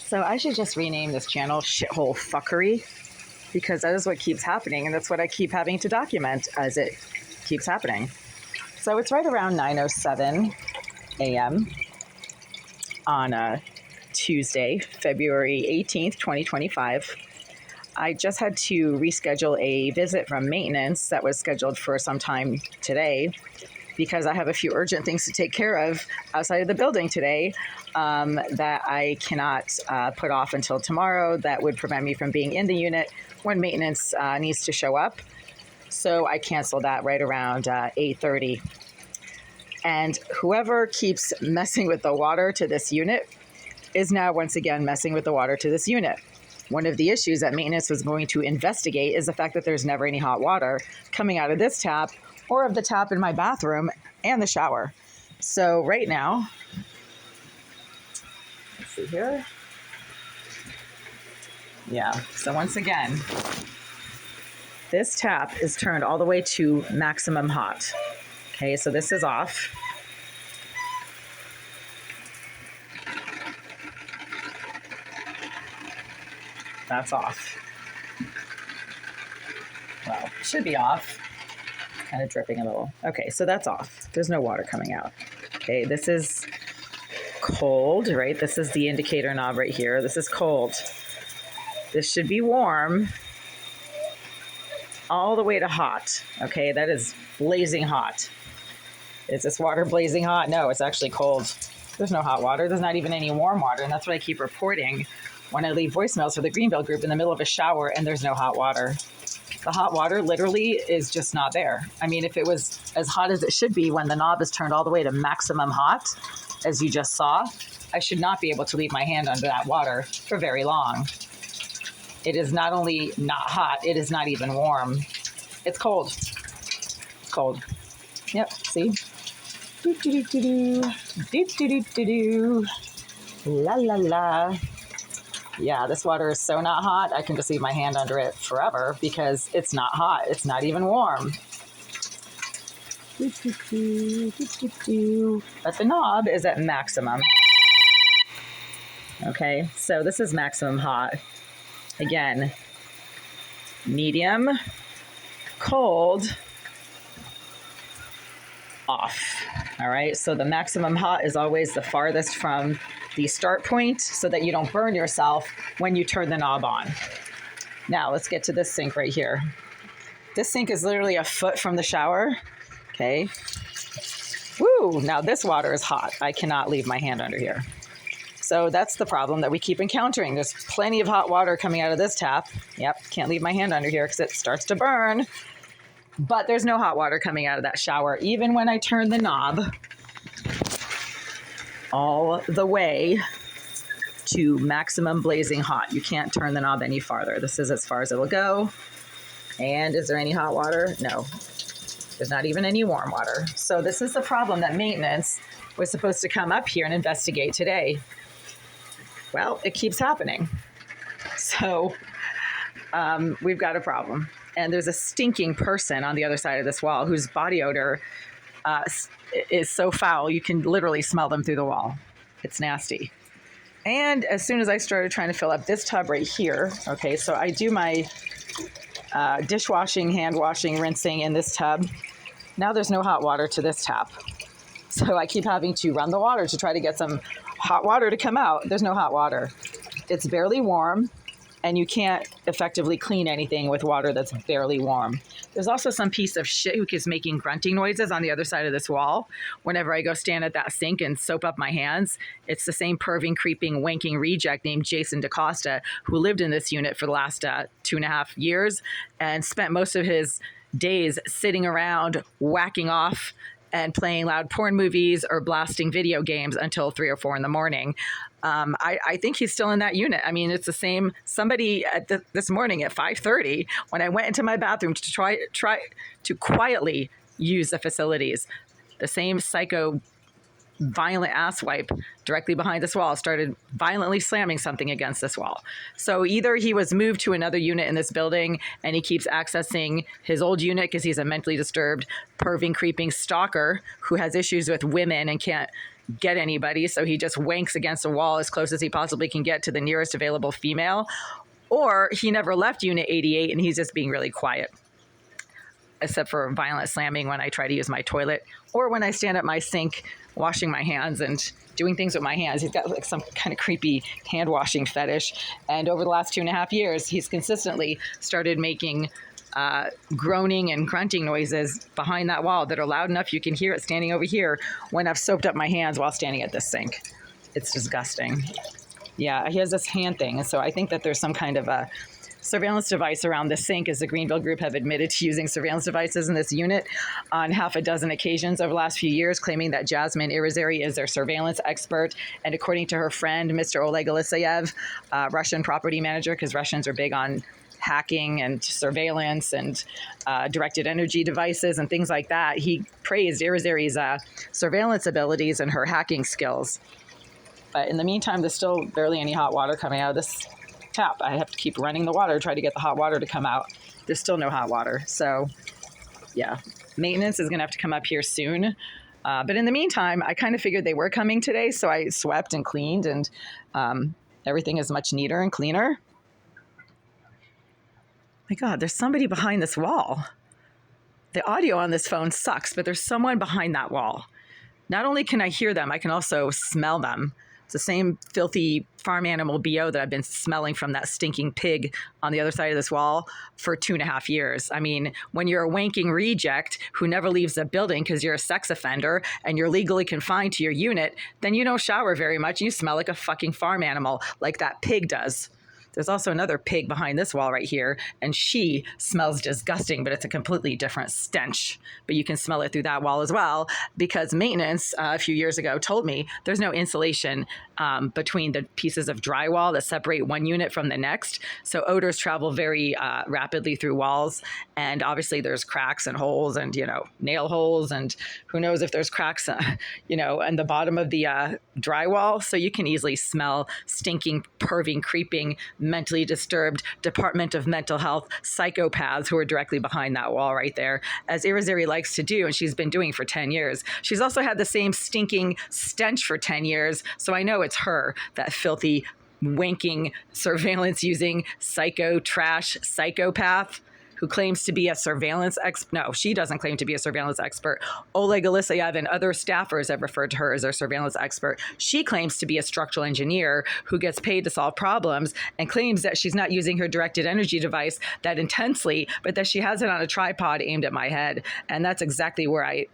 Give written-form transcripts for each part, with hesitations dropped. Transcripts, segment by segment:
So I should just rename this channel Shithole Fuckery, because that is what keeps happening, and that's what I keep having to document as it keeps happening. So it's right around 9:07 a.m. on Tuesday, February 18th, 2025. I just had to reschedule a visit from maintenance that was scheduled for some time today, because I have a few urgent things to take care of outside of the building today that I cannot put off until tomorrow. That would prevent me from being in the unit when maintenance needs to show up. So I canceled that right around 8:30. And whoever keeps messing with the water to this unit is now once again messing with the water to this unit. One of the issues that maintenance was going to investigate is the fact that there's never any hot water coming out of this tap or of the tap in my bathroom and the shower. So right now, let's see here. Yeah, so once again, this tap is turned all the way to maximum hot. Okay, so this is off. That's off. Well, it should be off. Kind of dripping a little. Okay, so that's off. There's no water coming out. Okay, this is cold, right? This is the indicator knob right here. This is cold. This should be warm all the way to hot. Okay, that is blazing hot. Is this water blazing hot? No, it's actually cold. There's no hot water. There's not even any warm water, and that's what I keep reporting when I leave voicemails for the Greenbelt group in the middle of a shower and there's no hot water. The hot water literally is just not there. I mean, if it was as hot as it should be when the knob is turned all the way to maximum hot, as you just saw, I should not be able to leave my hand under that water for very long. It is not only not hot, it is not even warm. It's cold. It's cold. Yep, see? Do-do-do-do-do. Do-do-do-do-do. La la la. Yeah, this water is so not hot, I can just leave my hand under it forever because it's not hot. It's not even warm. But the knob is at maximum. Okay, so this is maximum hot. Again, medium, cold, off. All right, so the maximum hot is always the farthest from the start point so that you don't burn yourself when you turn the knob on. Now let's get to this sink right here. This sink is literally a foot from the shower. Okay. Woo, now this water is hot. I cannot leave my hand under here. So that's the problem that we keep encountering. There's plenty of hot water coming out of this tap. Yep, can't leave my hand under here because it starts to burn. But there's no hot water coming out of that shower, even when I turn the knob all the way to maximum blazing hot. You can't turn the knob any farther. This is as far as it will go. And is there any hot water? No. There's not even any warm water. So this is the problem that maintenance was supposed to come up here and investigate today. Well, it keeps happening. So we've got a problem. And there's a stinking person on the other side of this wall whose body odor is so foul, you can literally smell them through the wall. It's nasty. And as soon as I started trying to fill up this tub right here, okay, so I do my dishwashing, hand washing, rinsing in this tub. Now there's no hot water to this tap. So I keep having to run the water to try to get some hot water to come out. There's no hot water. It's barely warm. And you can't effectively clean anything with water that's barely warm. There's also some piece of shit who keeps making grunting noises on the other side of this wall. Whenever I go stand at that sink and soap up my hands, it's the same perving, creeping, wanking reject named Jason DaCosta, who lived in this unit for the last 2.5 years and spent most of his days sitting around whacking off and playing loud porn movies or blasting video games until 3 or 4 in the morning. I think he's still in that unit. I mean, it's the same. Somebody this morning at 5:30, when I went into my bathroom to try to quietly use the facilities, the same psycho violent asswipe directly behind this wall started violently slamming something against this wall. So either he was moved to another unit in this building and he keeps accessing his old unit because he's a mentally disturbed, perving, creeping stalker who has issues with women and can't get anybody, so he just wanks against a wall as close as he possibly can get to the nearest available female, or he never left Unit 88 and he's just being really quiet, except for violent slamming when I try to use my toilet or when I stand at my sink washing my hands and doing things with my hands. He's got like some kind of creepy hand washing fetish. And over the last 2.5 years, he's consistently started making groaning and grunting noises behind that wall that are loud enough you can hear it standing over here when I've soaped up my hands while standing at this sink. It's disgusting. Yeah, he has this hand thing. And so I think that there's some kind of a surveillance device around the sink, as the Greenville Group have admitted to using surveillance devices in this unit on 6 occasions over the last few years, claiming that Jasmine Irizarry is their surveillance expert. And according to her friend, Mr. Oleg Aleseyev, Russian property manager, because Russians are big on hacking and surveillance and directed energy devices and things like that, he praised Irizarry's surveillance abilities and her hacking skills. But in the meantime, there's still barely any hot water coming out of this tap. I have to keep running the water, try to get the hot water to come out. There's still no hot water. So yeah, maintenance is going to have to come up here soon. But in the meantime, I kind of figured they were coming today. So I swept and cleaned, and everything is much neater and cleaner. My God, there's somebody behind this wall. The audio on this phone sucks, but there's someone behind that wall. Not only can I hear them, I can also smell them. It's the same filthy farm animal BO that I've been smelling from that stinking pig on the other side of this wall for 2.5 years. I mean, when you're a wanking reject who never leaves the building because you're a sex offender and you're legally confined to your unit, then you don't shower very much. You smell like a fucking farm animal, like that pig does. There's also another pig behind this wall right here, and she smells disgusting, but it's a completely different stench. But you can smell it through that wall as well, because maintenance a few years ago told me there's no insulation between the pieces of drywall that separate one unit from the next. So odors travel very rapidly through walls, and obviously there's cracks and holes and, nail holes, and who knows if there's cracks, in the bottom of the drywall. So you can easily smell stinking, perving, creeping, mentally disturbed Department of Mental Health psychopaths who are directly behind that wall right there, as Irizarry likes to do, and she's been doing for 10 years. She's also had the same stinking stench for 10 years, so I know it's her, that filthy, wanking, surveillance-using psycho trash psychopath who claims to be a surveillance expert. No, she doesn't claim to be a surveillance expert. Oleg Aleseyev and other staffers have referred to her as their surveillance expert. She claims to be a structural engineer who gets paid to solve problems, and claims that she's not using her directed energy device that intensely, but that she has it on a tripod aimed at my head. And that's exactly where I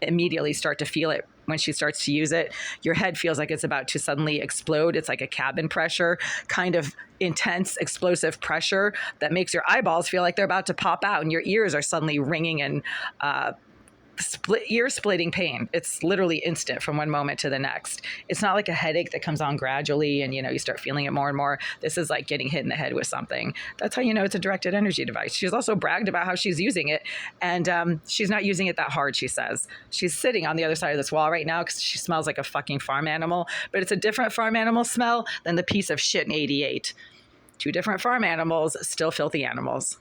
immediately start to feel it. When she starts to use it, your head feels like it's about to suddenly explode. It's like a cabin pressure, kind of intense, explosive pressure that makes your eyeballs feel like they're about to pop out, and your ears are suddenly ringing and ear-splitting pain. It's literally instant from one moment to the next. It's not like a headache that comes on gradually and, you start feeling it more and more. This is like getting hit in the head with something. That's how you know it's a directed energy device. She's also bragged about how she's using it, and she's not using it that hard, she says. She's sitting on the other side of this wall right now because she smells like a fucking farm animal, but it's a different farm animal smell than the piece of shit in 88. Two different farm animals, still filthy animals.